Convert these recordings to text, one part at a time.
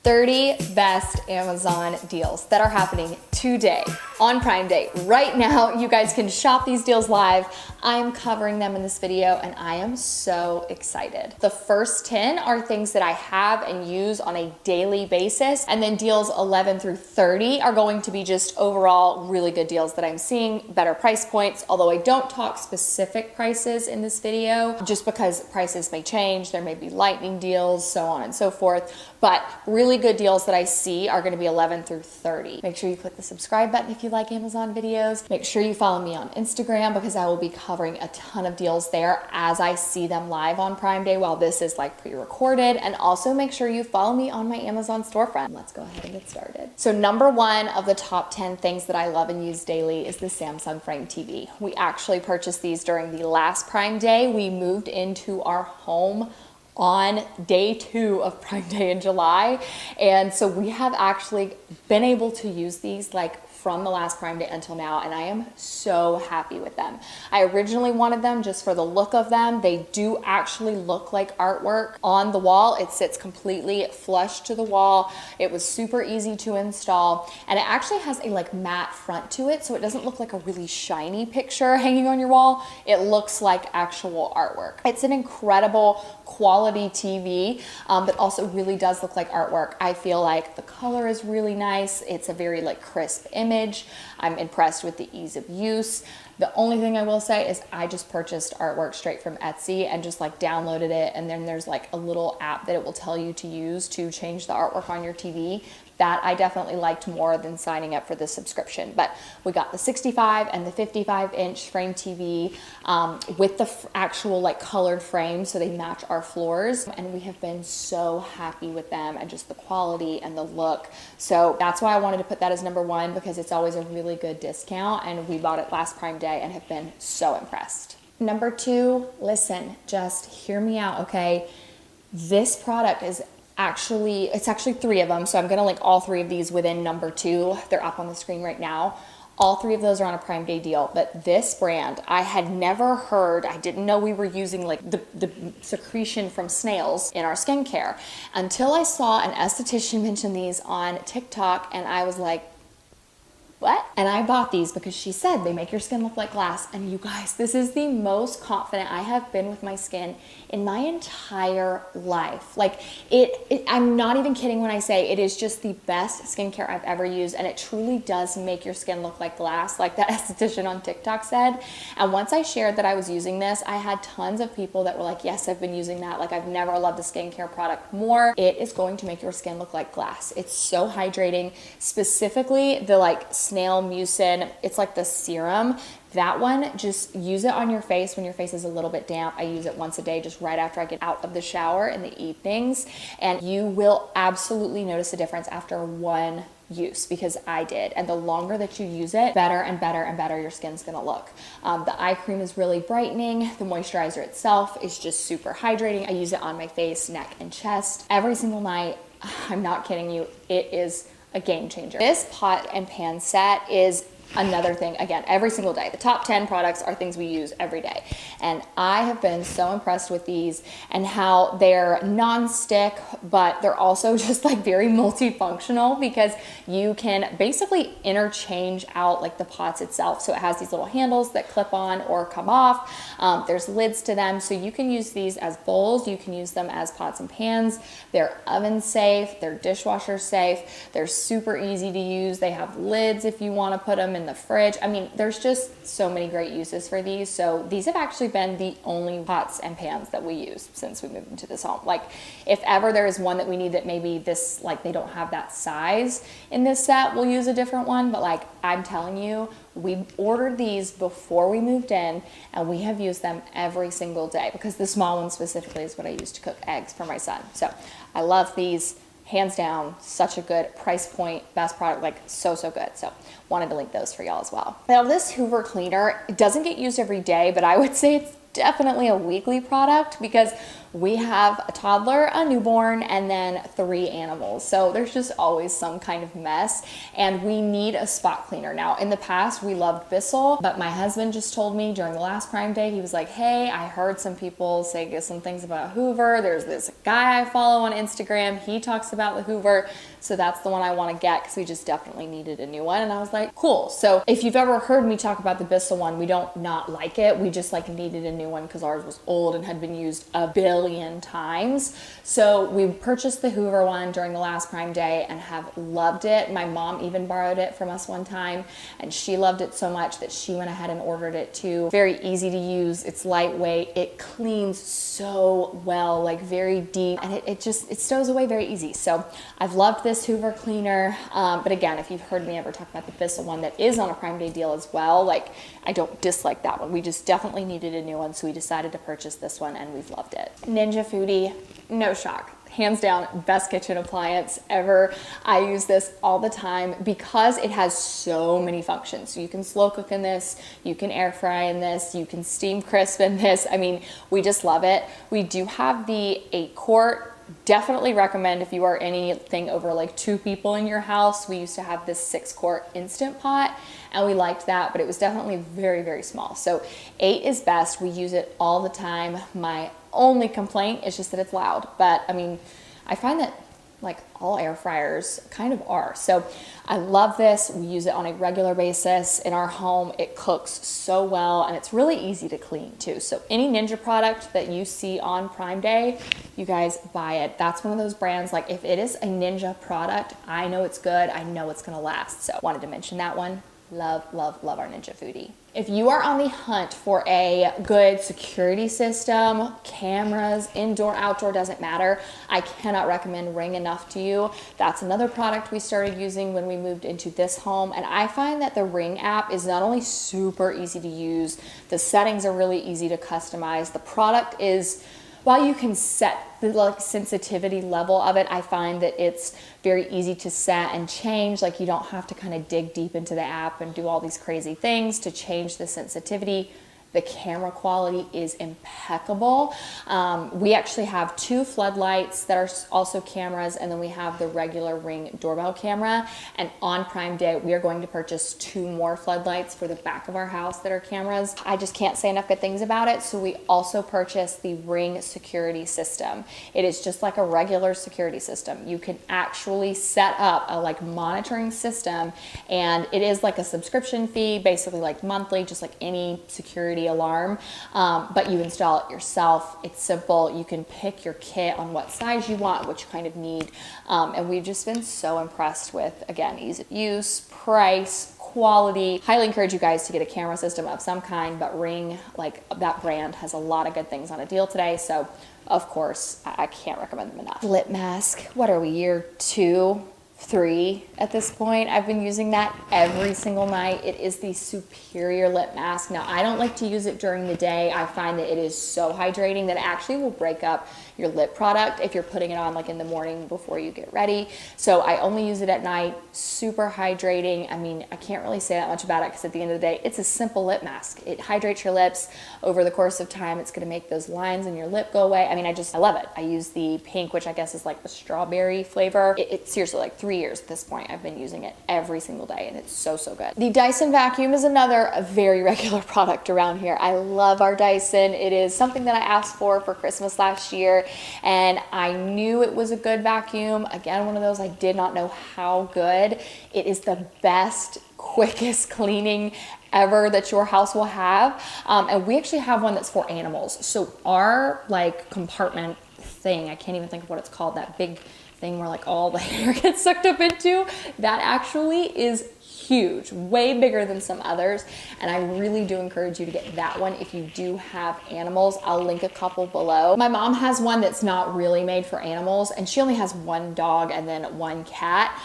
30 best Amazon deals that are happening today on Prime Day. Right now, you guys can shop these deals live. I'm covering them in this video and I am so excited. The first 10 are things that I have and use on a daily basis. And then deals 11 through 30 are going to be just overall really good deals that I'm seeing, better price points. Although I don't talk specific prices in this video, just because prices may change. There may be lightning deals, so on and so forth. But really good deals that I see are gonna be 11 through 30. Make sure you click the subscribe button if you like Amazon videos. Make sure you follow me on Instagram because I will be covering a ton of deals there as I see them live on Prime Day while this is like pre-recorded. And also make sure you follow me on my Amazon storefront. Let's go ahead and get started. So number one of the top 10 things that I love and use daily is the Samsung Frame TV. We actually purchased these during the last Prime Day. We moved into our home on day 2 of Prime Day in July. And so we have actually been able to use these like from the last Prime Day until now, and I am so happy with them. I originally wanted them just for the look of them. They do actually look like artwork on the wall. It sits completely flush to the wall. It was super easy to install, and it actually has a like matte front to it, so it doesn't look like a really shiny picture hanging on your wall. It looks like actual artwork. It's an incredible quality TV, but also really does look like artwork. I feel like the color is really nice. It's a very like crisp image. I'm impressed with the ease of use. The only thing I will say is I just purchased artwork straight from Etsy and just like downloaded it, and then there's like a little app that it will tell you to use to change the artwork on your TV. That I definitely liked more than signing up for the subscription. But we got the 65 and the 55-inch frame TV with the actual like colored frame, so they match our floors. And we have been so happy with them and just the quality and the look. So that's why I wanted to put that as number one, because it's always a really good discount. And we bought it last Prime Day and have been so impressed. Number two, listen, just hear me out, okay? This product is it's actually 3 of them, so I'm gonna link all 3 of these within number 2. They're up on the screen right now. All 3 of those are on a Prime Day deal, but this brand, I had never heard, I didn't know we were using like the secretion from snails in our skincare until I saw an esthetician mention these on TikTok, and I was like, what? And I bought these because she said they make your skin look like glass. And you guys, this is the most confident I have been with my skin in my entire life. Like I'm not even kidding when I say it is just the best skincare I've ever used. And it truly does make your skin look like glass, like that esthetician on TikTok said. And once I shared that I was using this, I had tons of people that were like, yes, I've been using that. Like I've never loved a skincare product more. It is going to make your skin look like glass. It's so hydrating. Specifically the like snail mucin, it's like the serum. That one, just use it on your face when your face is a little bit damp. I use it once a day, just right after I get out of the shower in the evenings, and you will absolutely notice a difference after one use, because I did. And the longer that you use it, better and better and better your skin's gonna look. The eye cream is really brightening. The moisturizer itself is just super hydrating. I use it on my face, neck, and chest every single night. I'm not kidding you. It is a game changer. This pot and pan set is another thing, again, every single day. The top 10 products are things we use every day. And I have been so impressed with these and how they're non-stick, but they're also just like very multifunctional, because you can basically interchange out like the pots itself. So it has these little handles that clip on or come off. There's lids to them. So you can use these as bowls. You can use them as pots and pans. They're oven safe. They're dishwasher safe. They're super easy to use. They have lids if you want to put them in the fridge. I mean, there's just so many great uses for these. So these have actually been the only pots and pans that we use since we moved into this home. Like if ever there is one that we need that maybe this, like they don't have that size in this set, we'll use a different one. But like I'm telling you, we ordered these before we moved in and we have used them every single day, because the small one specifically is what I use to cook eggs for my son. So I love these. Hands down, such a good price point, best product, like so good. So wanted to link those for y'all as well. Now this Hoover cleaner, it doesn't get used every day, but I would say it's definitely a weekly product, because we have a toddler, a newborn, and then 3 animals. So there's just always some kind of mess, and we need a spot cleaner. Now, in the past, we loved Bissell, but my husband just told me during the last Prime Day, he was like, hey, I heard some people say some things about Hoover. There's this guy I follow on Instagram. He talks about the Hoover. So that's the one I want to get because we just definitely needed a new one. And I was like, cool. So if you've ever heard me talk about the Bissell one, we don't not like it. We just like needed a new one because ours was old and had been used a billion times. So we purchased the Hoover one during the last Prime Day and have loved it. My mom even borrowed it from us one time and she loved it so much that she went ahead and ordered it too. Very easy to use. It's lightweight. It cleans so well, like very deep, and it stows away very easy. So I've loved this Hoover cleaner. But again, if you've heard me ever talk about the Bissell one that is on a Prime Day deal as well, like I don't dislike that one. We just definitely needed a new one. So we decided to purchase this one and we've loved it. Ninja Foodi, no shock. Hands down, best kitchen appliance ever. I use this all the time because it has so many functions. So you can slow cook in this, you can air fry in this, you can steam crisp in this. I mean, we just love it. We do have the 8-quart. Definitely recommend if you are anything over like 2 people in your house. We used to have this 6-quart Instant Pot and we liked that, but it was definitely very, very small. So 8 is best. We use it all the time. My only complaint is just that it's loud, but I mean, I find that like all air fryers kind of are. So I love this. We use it on a regular basis in our home. It cooks so well and it's really easy to clean too. So any Ninja product that you see on Prime Day, you guys buy it. That's one of those brands, like if it is a Ninja product, I know it's good. I know it's gonna last. So wanted to mention that one. Love, love, love our Ninja Foodi. If you are on the hunt for a good security system, cameras, indoor, outdoor, doesn't matter, I cannot recommend Ring enough to you. That's another product we started using when we moved into this home. And I find that the Ring app is not only super easy to use, the settings are really easy to customize. The product is, while you can set the like sensitivity level of it, I find that it's very easy to set and change. Like you don't have to kind of dig deep into the app and do all these crazy things to change the sensitivity. The camera quality is impeccable. We actually have 2 floodlights that are also cameras, and then we have the regular Ring doorbell camera. And on Prime Day, we are going to purchase 2 more floodlights for the back of our house that are cameras. I just can't say enough good things about it. So we also purchased the Ring security system. It is just like a regular security system. You can actually set up a like monitoring system, and it is like a subscription fee, basically like monthly, just like any security alarm, but you install it yourself. It's simple. You can pick your kit on what size you want, what you kind of need, and we've just been so impressed with, again, ease of use, price, quality. Highly encourage you guys to get a camera system of some kind, but Ring, like that brand, has a lot of good things on a deal today, so of course I can't recommend them enough. Lip mask, what are we, year 2? 3 at this point. I've been using that every single night. It is the superior lip mask. Now, I don't like to use it during the day. I find that it is so hydrating that it actually will break up your lip product if you're putting it on like in the morning before you get ready. So I only use it at night. Super hydrating. I mean, I can't really say that much about it because at the end of the day, it's a simple lip mask. It hydrates your lips over the course of time. It's going to make those lines in your lip go away. I mean, I love it. I use the pink, which I guess is like the strawberry flavor. It's seriously like 3 years at this point. I've been using it every single day and it's so, so good. The Dyson vacuum is another very regular product around here. I love our Dyson. It is something that I asked for Christmas last year and I knew it was a good vacuum. Again, one of those I did not know how good. It is the best, quickest cleaning ever that your house will have. And we actually have one that's for animals. So our like compartment thing, I can't even think of what it's called, that big thing where like all the hair gets sucked up into, that actually is huge, way bigger than some others, and I really do encourage you to get that one if you do have animals. I'll link a couple below. My mom has one that's not really made for animals, and she only has 1 dog and then 1 cat,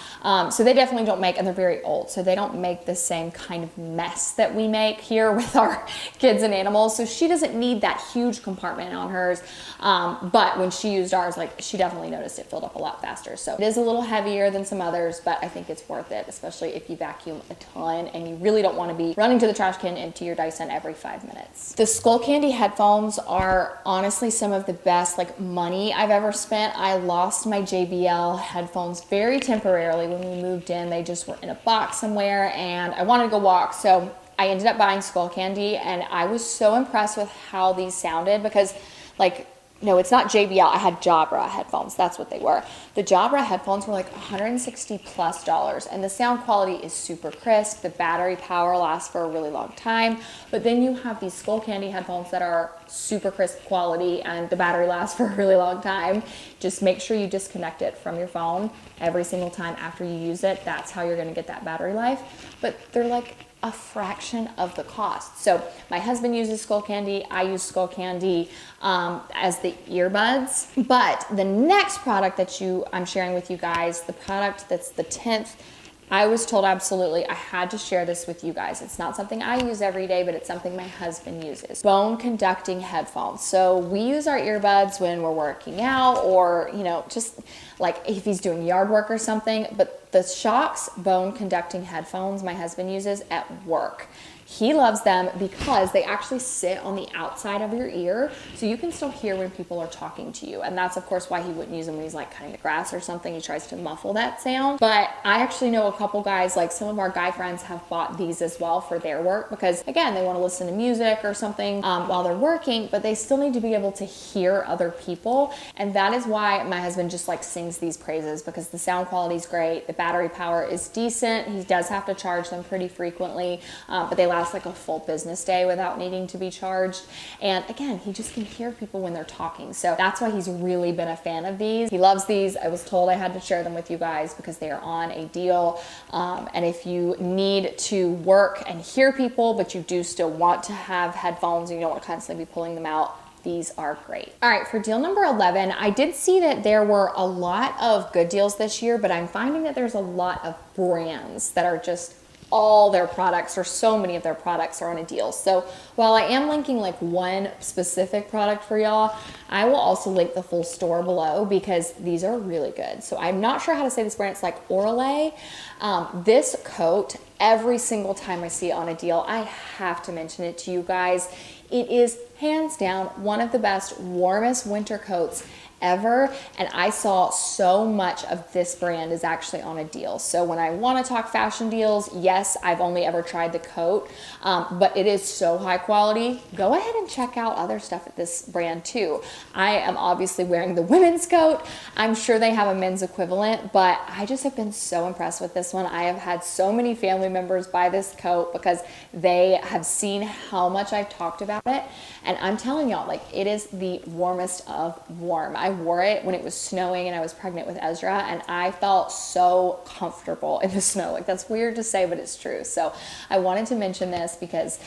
so they definitely don't make, and they're very old, so they don't make the same kind of mess that we make here with our kids and animals, so she doesn't need that huge compartment on hers, but when she used ours, like, she definitely noticed it filled up a lot faster. So it is a little heavier than some others, but I think it's worth it, especially if you vacuum vacuum a ton, and you really don't want to be running to the trash can empty your Dyson every 5 minutes. The Skull Candy headphones are honestly some of the best like money I've ever spent. I lost my JBL headphones very temporarily when we moved in. They just were in a box somewhere and I wanted to go walk, so I ended up buying Skull Candy, and I was so impressed with how these sounded because like, no, it's not JBL. I had Jabra headphones. That's what they were. The Jabra headphones were like $160+, and the sound quality is super crisp. The battery power lasts for a really long time. But then you have these Skull Candy headphones that are super crisp quality, and the battery lasts for a really long time. Just make sure you disconnect it from your phone every single time after you use it. That's how you're going to get that battery life. But they're like a fraction of the cost. So my husband uses Skull Candy. I use Skull Candy as the earbuds. But the next product that I'm sharing with you guys, the product that's the 10th, I was told absolutely I had to share this with you guys. It's not something I use every day, but it's something my husband uses. Bone conducting headphones. So we use our earbuds when we're working out, or, you know, just like if he's doing yard work or something. But the Shocks bone conducting headphones my husband uses at work. He loves them because they actually sit on the outside of your ear, so you can still hear when people are talking to you. And that's of course why he wouldn't use them when he's like cutting the grass or something. He tries to muffle that sound. But I actually know a couple guys, like some of our guy friends have bought these as well for their work because again, they want to listen to music or something while they're working, but they still need to be able to hear other people. And that is why my husband just like sings these praises, because the sound quality is great. The battery power is decent. He does have to charge them pretty frequently, but they last like a full business day without needing to be charged. And again, he just can hear people when they're talking. So that's why he's really been a fan of these. He loves these. I was told I had to share them with you guys because they are on a deal. And if you need to work and hear people, but you do still want to have headphones and you don't want to constantly be pulling them out, these are great. All right, for deal number 11, I did see that there were a lot of good deals this year, but I'm finding that there's a lot of brands that are just all their products, or so many of their products, are on a deal. So while I am linking like one specific product for y'all, I will also link the full store below because these are really good. So I'm not sure how to say this brand. It's like Orale. This coat, every single time I see it on a deal, I have to mention it to you guys. It is hands down one of the best, warmest winter coats ever, and I saw so much of this brand is actually on a deal. So when I want to talk fashion deals, yes, I've only ever tried the coat, but it is so high quality. Go ahead and check out other stuff at this brand too. I am obviously wearing the women's coat. I'm sure they have a men's equivalent, but I just have been so impressed with this one. I have had so many family members buy this coat because they have seen how much I've talked about it, and I'm telling y'all, like, it is the warmest of warm. I wore it when it was snowing and I was pregnant with Ezra, and I felt so comfortable in the snow. Like, that's weird to say, but it's true. So I wanted to mention this because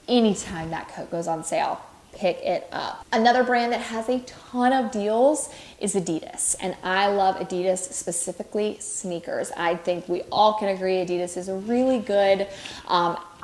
anytime that coat goes on sale, pick it up. Another brand that has a ton of deals is Adidas, and I love Adidas, specifically sneakers. I think we all can agree Adidas is a really good,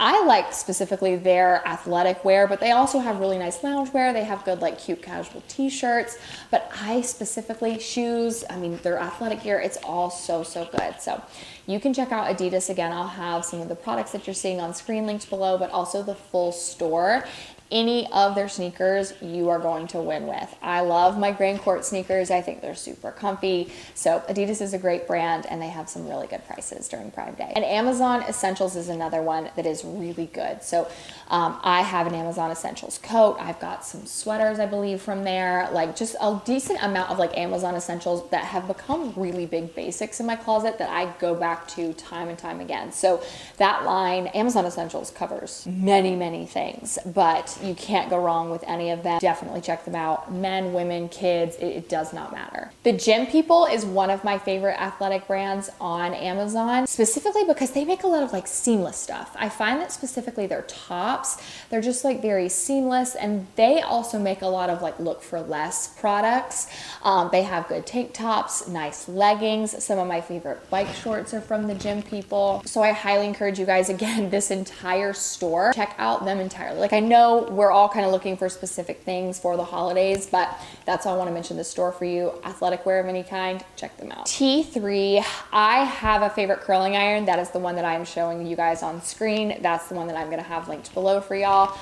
I like specifically their athletic wear, but they also have really nice lounge wear. They have good like cute casual t-shirts, but I specifically shoes, I mean their athletic gear, it's all so good. So you can check out Adidas. Again, I'll have some of the products that you're seeing on screen linked below, but also the full store. Any of their sneakers you are going to win with. I love my Grand Court sneakers. I think they're super comfy. So Adidas is a great brand, and they have some really good prices during Prime Day. And Amazon Essentials is another one that is really good. So I have an Amazon Essentials coat. I've got some sweaters, I believe, from there. Like, just a decent amount of like Amazon Essentials that have become really big basics in my closet that I go back to time and time again. So that line, Amazon Essentials, covers many things, but you can't go wrong with any of them. Definitely check them out. Men, women, kids, it does not matter. The Gym People is one of my favorite athletic brands on Amazon, specifically because they make a lot of like seamless stuff. I find that specifically their tops, they're just like very seamless, and they also make a lot of like look for less products. They have good tank tops, nice leggings. Some of my favorite bike shorts are from the Gym People. So I highly encourage you guys, again, this entire store, check out them entirely. Like, I know we're all kind of looking for specific things for the holidays, but that's why I want to mention this store for you. Athletic wear of any kind, check them out. T3, I have a favorite curling iron. That is the one that I'm showing you guys on screen. That's the one that I'm going to have linked below for y'all.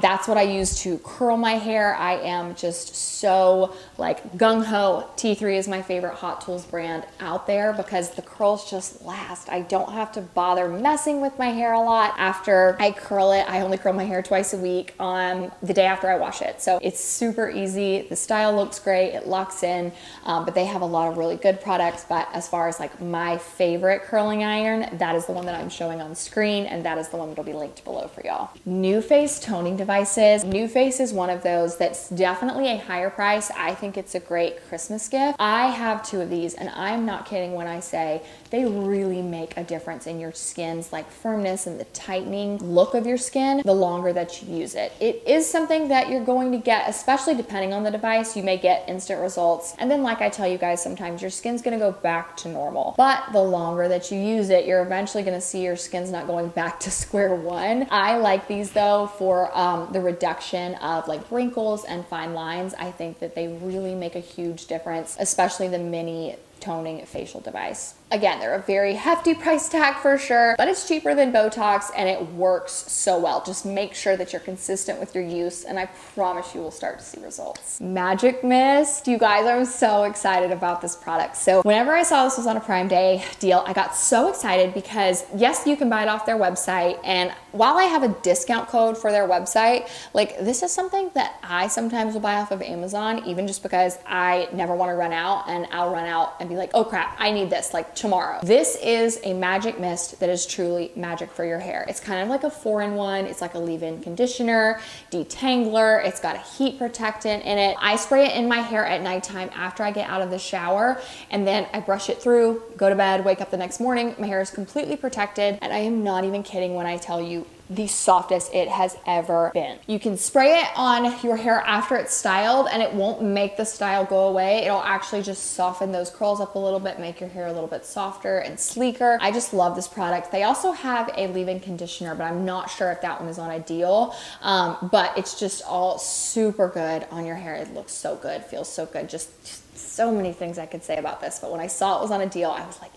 That's what I use to curl my hair. I am just so like gung-ho. T3 is my favorite Hot Tools brand out there because the curls just last. I don't have to bother messing with my hair a lot after I curl it. I only curl my hair twice a week on the day after I wash it. So it's super easy. The style looks great. It locks in, but they have a lot of really good products. But as far as like my favorite curling iron, that is the one that I'm showing on screen, and that is the one that'll be linked below for y'all. NuFace toning devices. NuFace is one of those that's definitely a higher price. I think it's a great Christmas gift. I have 2 of these, and I'm not kidding when I say they really make a difference in your skin's like firmness and the tightening look of your skin the longer that you use it. It is something that you're going to get, especially depending on the device. You may get instant results, and then like I tell you guys, sometimes your skin's gonna go back to normal, but the longer that you use it, you're eventually gonna see your skin's not going back to square one. I like these though for the reduction of like wrinkles and fine lines. I think that they really make a huge difference, especially the mini toning facial device. Again, they're a very hefty price tag for sure, but it's cheaper than Botox and it works so well. Just make sure that you're consistent with your use, and I promise you will start to see results. Magic Mist, you guys, I'm so excited about this product. So whenever I saw this was on a Prime Day deal, I got so excited because yes, you can buy it off their website, and while I have a discount code for their website, like this is something that I sometimes will buy off of Amazon, even just because I never want to run out, and I'll run out and be like, oh crap, I need this like tomorrow. This is a magic mist that is truly magic for your hair. It's kind of like a 4-in-1. It's like a leave-in conditioner, detangler. It's got a heat protectant in it. I spray it in my hair at nighttime after I get out of the shower, and then I brush it through, go to bed, wake up the next morning. My hair is completely protected, and I am not even kidding when I tell you the softest it has ever been. You can spray it on your hair after it's styled, and it won't make the style go away. It'll actually just soften those curls up a little bit, make your hair a little bit softer and sleeker. I just love this product. They also have a leave-in conditioner, but I'm not sure if that one is on a deal. But it's just all super good on your hair. It looks so good, feels so good. Just so many things I could say about this, but when I saw it was on a deal, I was like,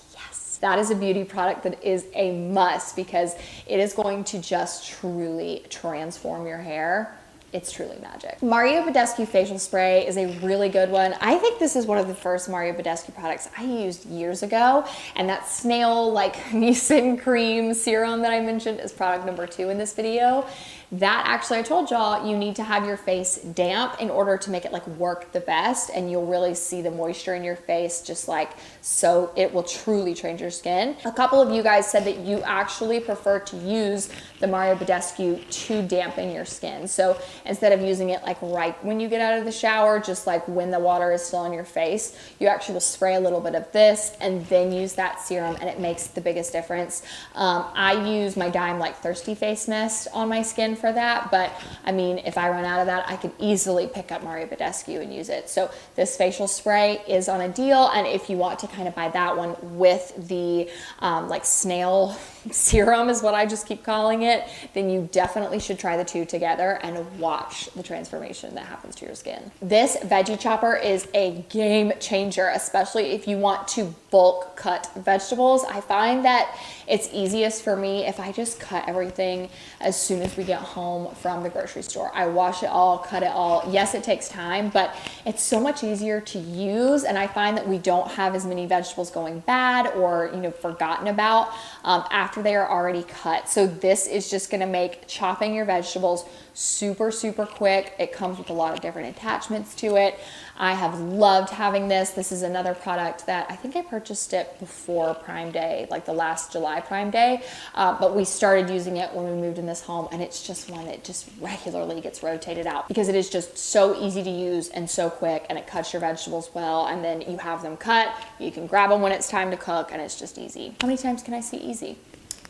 that is a beauty product that is a must because it is going to just truly transform your hair. It's truly magic. Mario Badescu facial spray is a really good one. I think this is one of the first Mario Badescu products I used years ago, and that snail like mucin cream serum that I mentioned is product number 2 in this video. That actually, I told y'all, you need to have your face damp in order to make it like work the best, and you'll really see the moisture in your face just like, so it will truly change your skin. A couple of you guys said that you actually prefer to use the Mario Badescu to dampen your skin. So instead of using it like right when you get out of the shower, just like when the water is still on your face, you actually will spray a little bit of this and then use that serum, and it makes the biggest difference. I use my Dime like Thirsty Face Mist on my skin for that, but I mean, if I run out of that, I could easily pick up Mario Badescu and use it. So this facial spray is on a deal, and if you want to kind of buy that one with the like snail serum is what I just keep calling it, then you definitely should try the 2 together and watch the transformation that happens to your skin. This veggie chopper is a game changer, especially if you want to bulk cut vegetables. I find that it's easiest for me if I just cut everything as soon as we get home from the grocery store. I wash it all, cut it all. Yes, it takes time, but it's so much easier to use, and I find that we don't have as many vegetables going bad or, you know, forgotten about after they are already cut. So this is just gonna make chopping your vegetables super, super quick. It comes with a lot of different attachments to it. I have loved having this. This is another product that I think I purchased it before Prime Day, like the last July Prime Day, but we started using it when we moved in this home, and it's just one that just regularly gets rotated out because it is just so easy to use and so quick, and it cuts your vegetables well, and then you have them cut, you can grab them when it's time to cook, and it's just easy. How many times can I say easy?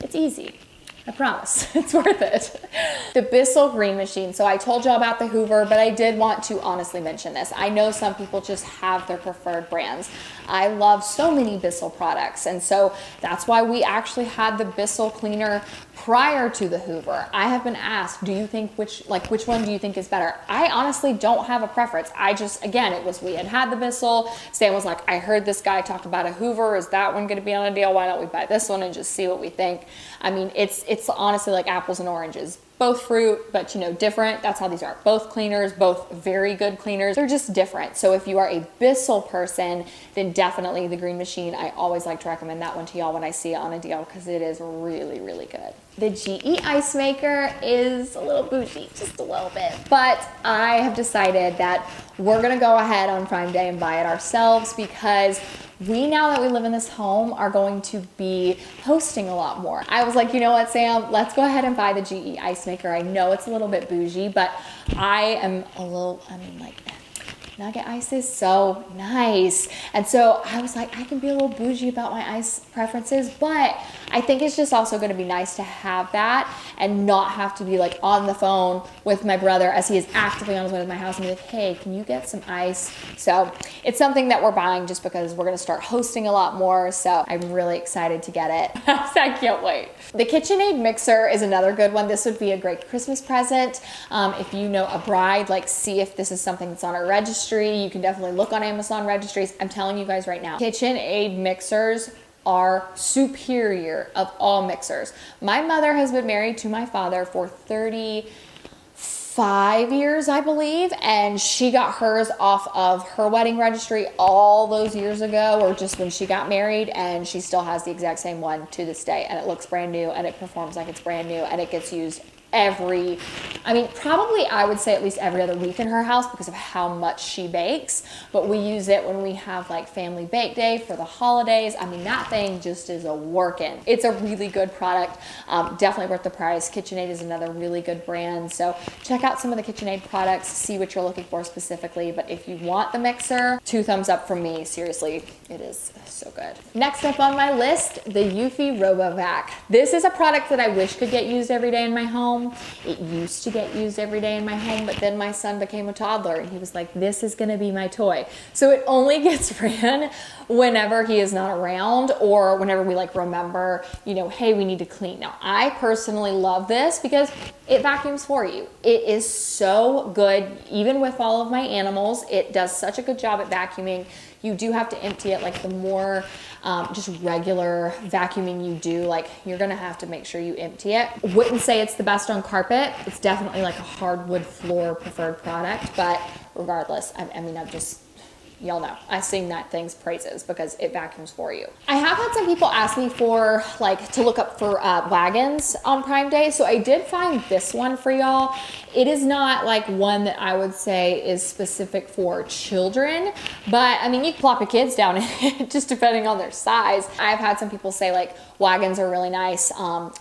It's easy. I promise, it's worth it. The Bissell Green Machine. So I told y'all about the Hoover, but I did want to honestly mention this. I know some people just have their preferred brands. I love so many Bissell products, and so that's why we actually had the Bissell cleaner Prior to the Hoover, I have been asked, do you think which one do you think is better? I honestly don't have a preference. I just, again, we had the Bissell. Sam was like, I heard this guy talk about a Hoover. Is that one going to be on a deal? Why don't we buy this one and just see what we think? I mean, it's honestly like apples and oranges. Both fruit, but different. That's how these are. Both cleaners, both very good cleaners. They're just different. So if you are a Bissell person, then definitely the Green Machine. I always like to recommend that one to y'all when I see it on a deal because it is really, really good. The GE ice maker is a little bougie, just a little bit. But I have decided that we're gonna go ahead on Prime Day and buy it ourselves because now that we live in this home, are going to be hosting a lot more. I was like, you know what, Sam, let's go ahead and buy the GE ice maker. I know it's a little bit bougie, but Nugget ice is so nice. And so I was like, I can be a little bougie about my ice preferences, but I think it's just also going to be nice to have that and not have to be like on the phone with my brother as he is actively on his way to my house and be like, hey, can you get some ice? So it's something that we're buying just because we're going to start hosting a lot more. So I'm really excited to get it. I can't wait. The KitchenAid mixer is another good one. This would be a great Christmas present. If you know a bride, like see if this is something that's on our registry. You can definitely look on Amazon registries. I'm telling you guys right now, KitchenAid mixers are superior of all mixers. My mother has been married to my father for 35 years, I believe, and she got hers off of her wedding registry all those years ago, or just when she got married, and she still has the exact same one to this day, and it looks brand new, and it performs like it's brand new, and it gets used probably I would say at least every other week in her house because of how much she bakes, but we use it when we have like family bake day for the holidays. I mean, that thing just is a working. It's a really good product, definitely worth the price. KitchenAid is another really good brand, so check out some of the KitchenAid products, see what you're looking for specifically, but if you want the mixer, 2 thumbs up from me, seriously, it is so good. Next up on my list, the Eufy RoboVac. This is a product that I wish could get used every day in my home. It used to get used every day in my home, but then my son became a toddler and he was like, this is gonna be my toy. So it only gets ran whenever he is not around or whenever we like remember, hey, we need to clean. Now, I personally love this because it vacuums for you. It is so good, even with all of my animals. It does such a good job at vacuuming. You do have to empty it, like the more just regular vacuuming you do, like you're gonna have to make sure you empty it. Wouldn't say it's the best on carpet. It's definitely like a hardwood floor preferred product, but regardless, y'all know, I sing that thing's praises because it vacuums for you. I have had some people ask me to look up for wagons on Prime Day. So I did find this one for y'all. It is not like one that I would say is specific for children, but I mean, you can plop your kids down in it just depending on their size. I've had some people say like wagons are really nice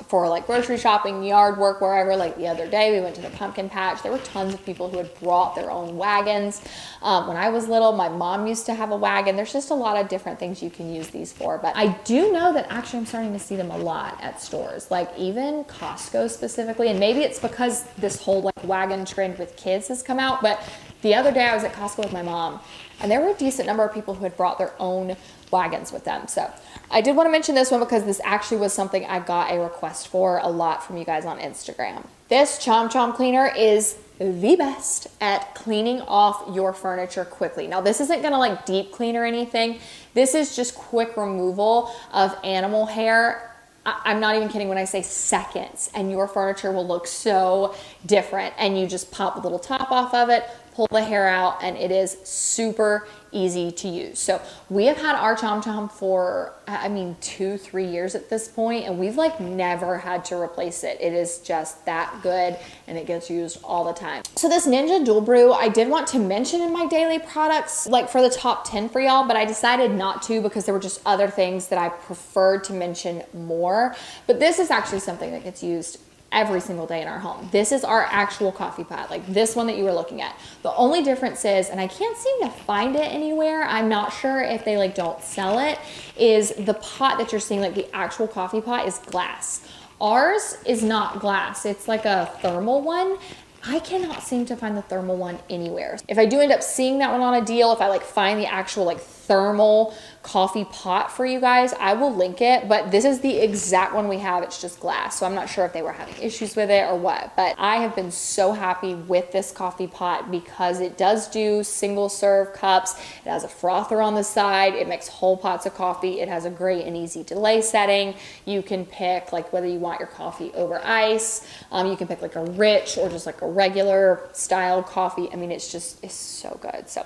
for like grocery shopping, yard work, wherever. Like the other day we went to the pumpkin patch. There were tons of people who had brought their own wagons. When I was little, my mom used to have a wagon. There's just a lot of different things you can use these for, but I do know that actually I'm starting to see them a lot at stores, like even Costco specifically, and maybe it's because this whole like wagon trend with kids has come out, but the other day I was at Costco with my mom and there were a decent number of people who had brought their own wagons with them. So I did want to mention this one because this actually was something I got a request for a lot from you guys on Instagram. This Chom Chom cleaner is the best at cleaning off your furniture quickly. Now, this isn't gonna like deep clean or anything. This is just quick removal of animal hair. I'm not even kidding when I say seconds, and your furniture will look so different. And you just pop a little top off of it, pull the hair out, and it is super easy to use. So we have had our Chom Chom for, 2-3 years at this point, and we've like never had to replace it. It is just that good, and it gets used all the time. So this Ninja Dual Brew, I did want to mention in my daily products, like for the top 10 for y'all, but I decided not to because there were just other things that I preferred to mention more. But this is actually something that gets used every single day in our home. This is our actual coffee pot, like this one that you were looking at. The only difference is, and I can't seem to find it anywhere, I'm not sure if they like don't sell it, is the pot that you're seeing, like the actual coffee pot is glass. Ours is not glass, it's like a thermal one. I cannot seem to find the thermal one anywhere. If I do end up seeing that one on a deal, if I like find the actual like thermal coffee pot for you guys. I will link it, but this is the exact one we have. It's just glass. So I'm not sure if they were having issues with it or what, but I have been so happy with this coffee pot because it does do single serve cups. It has a frother on the side. It makes whole pots of coffee. It has a great and easy delay setting. You can pick like whether you want your coffee over ice. You can pick like a rich or just like a regular style coffee. I mean, it's so good. So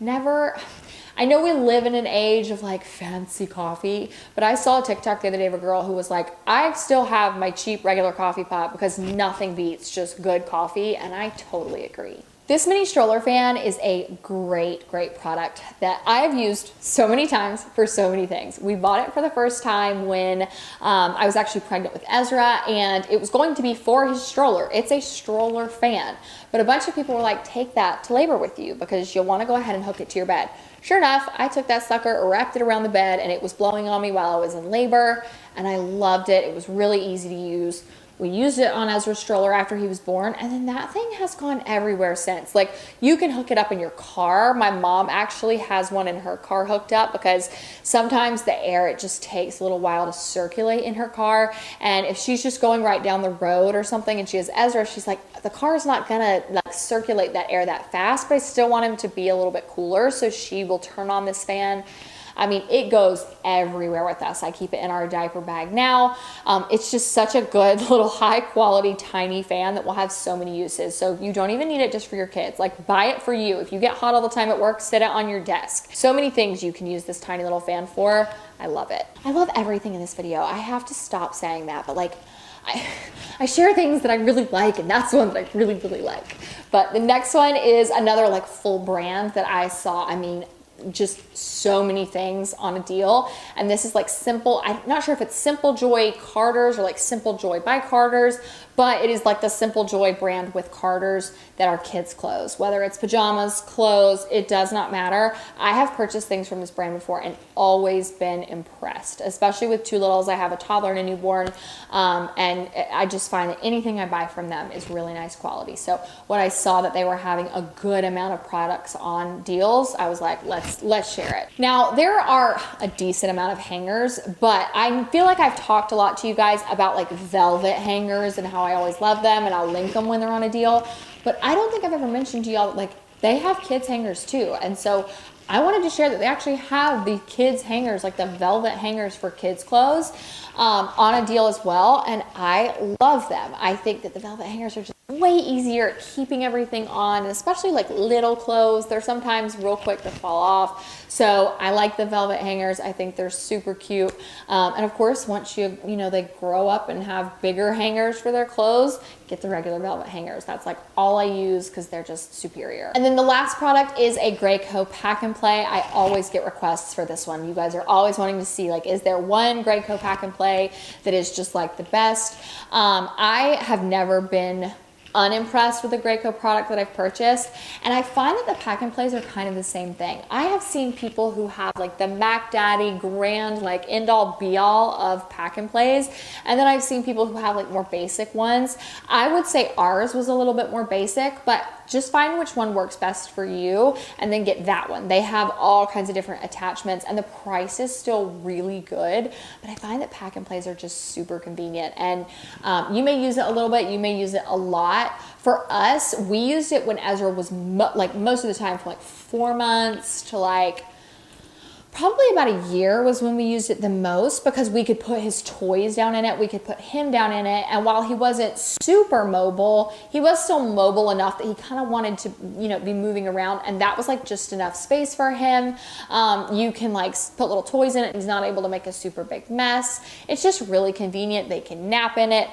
I know we live in an age of like fancy coffee, but I saw a TikTok the other day of a girl who was like, I still have my cheap regular coffee pot because nothing beats just good coffee. And I totally agree. This mini stroller fan is a great product that I have used so many times for so many things. We bought it for the first time when I was actually pregnant with Ezra, and it was going to be for his stroller. It's a stroller fan, but a bunch of people were like, take that to labor with you because you'll want to go ahead and hook it to your bed. Sure enough, I took that sucker, wrapped it around the bed, and it was blowing on me while I was in labor, and I loved it. It was really easy to use. We used it on Ezra's stroller after he was born, and then that thing has gone everywhere since. Like, you can hook it up in your car. My mom actually has one in her car hooked up because sometimes the air, it just takes a little while to circulate in her car. And if she's just going right down the road or something and she has Ezra, she's like, the car is not gonna like circulate that air that fast, but I still want him to be a little bit cooler. So she will turn on this fan. I mean, it goes everywhere with us. I keep it in our diaper bag now. It's just such a good little high quality, tiny fan that will have so many uses. So you don't even need it just for your kids. Like, buy it for you. If you get hot all the time at work, sit it on your desk. So many things you can use this tiny little fan for. I love it. I love everything in this video. I have to stop saying that, but like, I share things that I really like, and that's one that I really like. But the next one is another like full brand that I saw. I mean, just so many things on a deal, and this is like Simple, I'm not sure if it's Simple Joy Carters or like Simple Joy by Carters, but it is like the Simple Joy brand with Carters that are kids clothes, whether it's pajamas, clothes, it does not matter. I have purchased things from this brand before and always been impressed, especially with two littles. I have a toddler and a newborn, and I just find that anything I buy from them is really nice quality. So when I saw that they were having a good amount of products on deals, I was like, let's share it. Now, there are a decent amount of hangers, but I feel like I've talked a lot to you guys about like velvet hangers and how I always love them, and I'll link them when they're on a deal. But I don't think I've ever mentioned to y'all that like they have kids hangers too. And so I wanted to share that they actually have the kids hangers, like the velvet hangers for kids clothes, on a deal as well. And I love them. I think that the velvet hangers are just way easier at keeping everything on, and especially like little clothes. They're sometimes real quick to fall off. So I like the velvet hangers. I think they're super cute. And of course, once they grow up and have bigger hangers for their clothes, get the regular velvet hangers. That's like all I use because they're just superior. And then the last product is a Graco Pack and Play. I always get requests for this one. You guys are always wanting to see, like, is there one Graco Pack and Play that is just like the best? I have never been unimpressed with the Graco product that I've purchased, and I find that the pack and plays are kind of the same thing. I have seen people who have like the Mac Daddy grand like end all be all of pack and plays, and then I've seen people who have like more basic ones. I would say ours was a little bit more basic, but just find which one works best for you and then get that one. They have all kinds of different attachments, and the price is still really good, but I find that pack and plays are just super convenient, and you may use it a little bit, you may use it a lot. For us, we used it when Ezra was like most of the time from like 4 months to like probably about a year was when we used it the most, because we could put his toys down in it, we could put him down in it, and while he wasn't super mobile, he was still mobile enough that he kind of wanted to, be moving around, and that was like just enough space for him. You can like put little toys in it, and he's not able to make a super big mess. It's just really convenient. They can nap in it.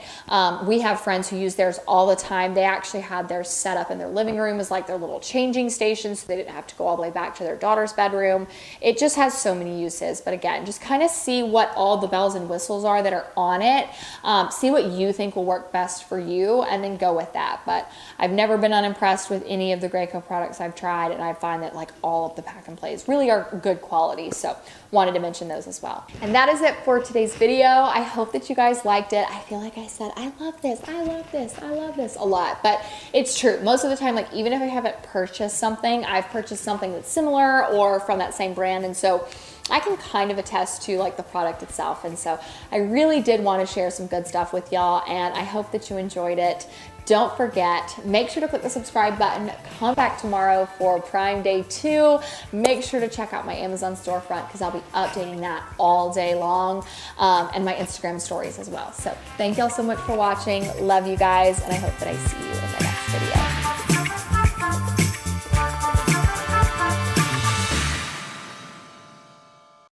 We have friends who use theirs all the time. They actually had theirs set up in their living room as like their little changing station, so they didn't have to go all the way back to their daughter's bedroom. It just has so many uses, but again, just kind of see what all the bells and whistles are that are on it. See what you think will work best for you, and then go with that. But I've never been unimpressed with any of the Graco products I've tried, and I find that like all of the pack and plays really are good quality. So wanted to mention those as well. And that is it for today's video. I hope that you guys liked it. I feel like I said, I love this, I love this, I love this a lot, but it's true. Most of the time, like even if I haven't purchased something, I've purchased something that's similar or from that same brand. And so I can kind of attest to like the product itself. And so I really did want to share some good stuff with y'all, and I hope that you enjoyed it. Don't forget, make sure to click the subscribe button. Come back tomorrow for Prime Day 2. Make sure to check out my Amazon storefront because I'll be updating that all day long, and my Instagram stories as well. So thank y'all so much for watching. Love you guys, and I hope that I see you in the next video.